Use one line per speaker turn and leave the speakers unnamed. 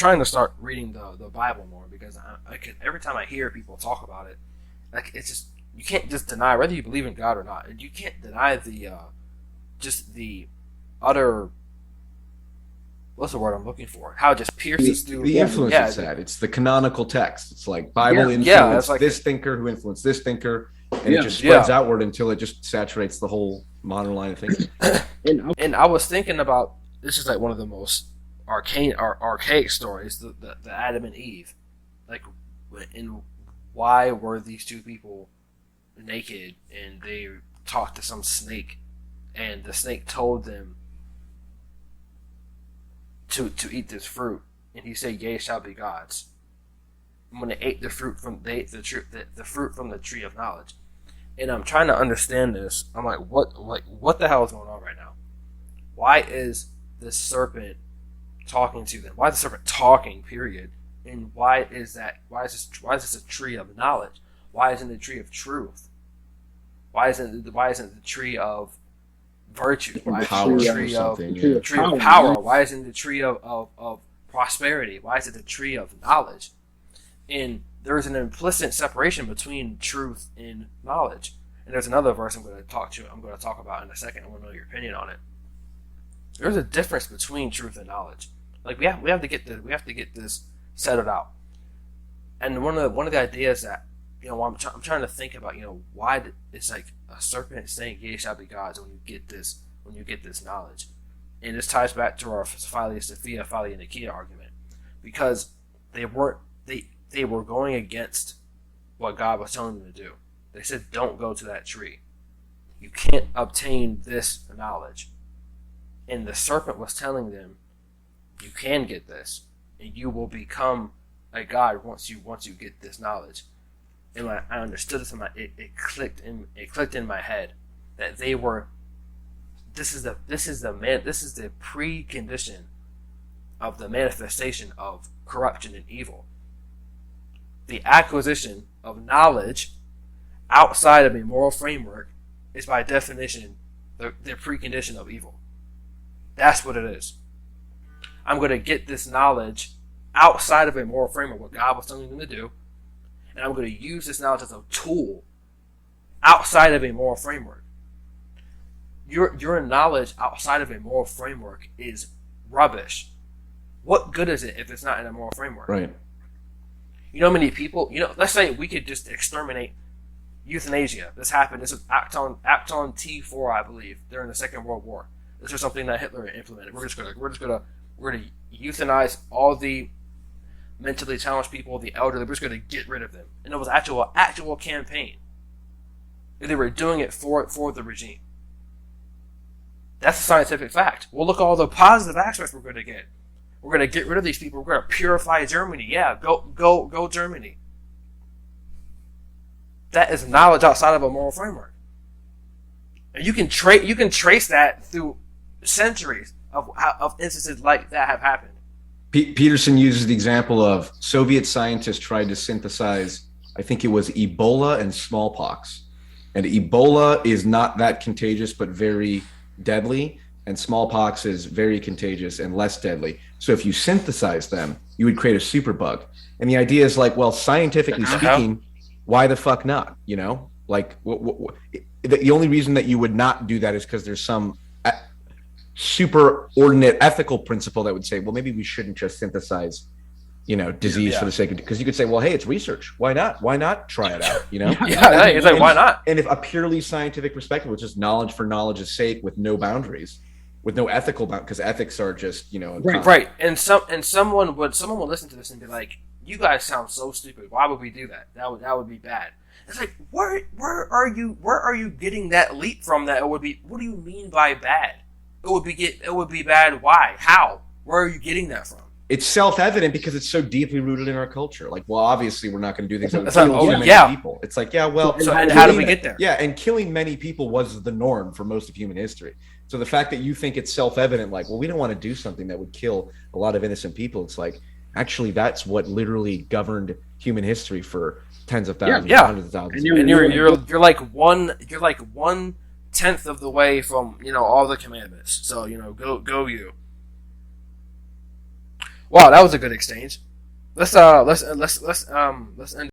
trying to start reading the Bible more because every time I hear people talk about it, like it's just you can't just deny whether you believe in God or not. You can't deny the just the utter. What's the word I'm looking for? How it just pierces through
the influence it's had. It's the canonical text. It's like Bible influenced like this thinker who influenced this thinker, and it just spreads outward until it just saturates the whole modern line of thinking.
And I was thinking about this is like one of the most archaic stories, the Adam and Eve, like, and why were these two people naked and they talked to some snake, and the snake told them to eat this fruit, and he said, "Ye shall be gods." And when they ate the fruit from the fruit from the tree of knowledge, and I'm trying to understand this. I'm like, what the hell is going on right now? Why is this serpent talking to them? Why is the serpent talking? Period. And why is that? Why is this a tree of knowledge? Why isn't it a tree of truth? Why isn't the tree of virtue? Why isn't the tree of power? Why isn't the tree of prosperity? Why is it the tree of knowledge? And there is an implicit separation between truth and knowledge. And there's another verse I'm going to talk about in a second. I want to know your opinion on it. There's a difference between truth and knowledge. Like we have to get this settled out. And one of the ideas that I'm trying to think about, why it's like a serpent saying, "Ye shall be gods," when you get this knowledge, and this ties back to our Philia Sophia, Philia Nicaea argument, because they were going against what God was telling them to do. They said, "Don't go to that tree. You can't obtain this knowledge," and the serpent was telling them, "You can get this, and you will become a god once you get this knowledge." And when I understood this, it clicked in my head that they were. This is the precondition of the manifestation of corruption and evil. The acquisition of knowledge outside of a moral framework is by definition the precondition of evil. That's what it is. I'm going to get this knowledge outside of a moral framework, what God was telling them to do, and I'm going to use this knowledge as a tool outside of a moral framework. Your knowledge outside of a moral framework is rubbish. What good is it if it's not in a moral framework?
Right.
Many people, let's say we could just exterminate euthanasia. This happened. This was Acton T4, I believe, during the Second World War. This was something that Hitler implemented. We're gonna euthanize all the mentally challenged people, the elderly. We're just gonna get rid of them. And it was actual campaign. And they were doing it for the regime. That's a scientific fact. Well, look at all the positive aspects we're going to get. We're going to get rid of these people. We're going to purify Germany. Yeah, go Germany. That is knowledge outside of a moral framework. And you can trace that through centuries of instances like that have happened.
Peterson uses the example of Soviet scientists tried to synthesize, I think it was Ebola and smallpox. And Ebola is not that contagious, but very deadly, and smallpox is very contagious and less deadly. So if you synthesize them, you would create a superbug. And the idea is like, well, scientifically speaking, why the fuck not? Like the only reason that you would not do that is because there's some superordinate ethical principle that would say, well, maybe we shouldn't just synthesize, disease for the sake of, because you could say, well, hey, it's research. Why not? Why not try it out?
It's like, why not?
And if a purely scientific perspective, which is knowledge for knowledge's sake, with no boundaries, with no ethical boundaries, because ethics are just,
right. And someone would listen to this and be like, you guys sound so stupid. Why would we do that? That would be bad. It's like, where are you getting that leap from? That it would be. What do you mean by bad? It would be bad. Why? How? Where are you getting that from?
It's self-evident because it's so deeply rooted in our culture. Like, well, obviously we're not going to do things that would kill many people. It's like, yeah, well,
and how did we get there?
Yeah, and killing many people was the norm for most of human history. So the fact that you think it's self-evident, like, well, we don't want to do something that would kill a lot of innocent people. It's like, actually, that's what literally governed human history for tens of thousands, hundreds of thousands.
And you're like 1/10 of the way from all the commandments. So go you. Wow, that was a good exchange. Let's end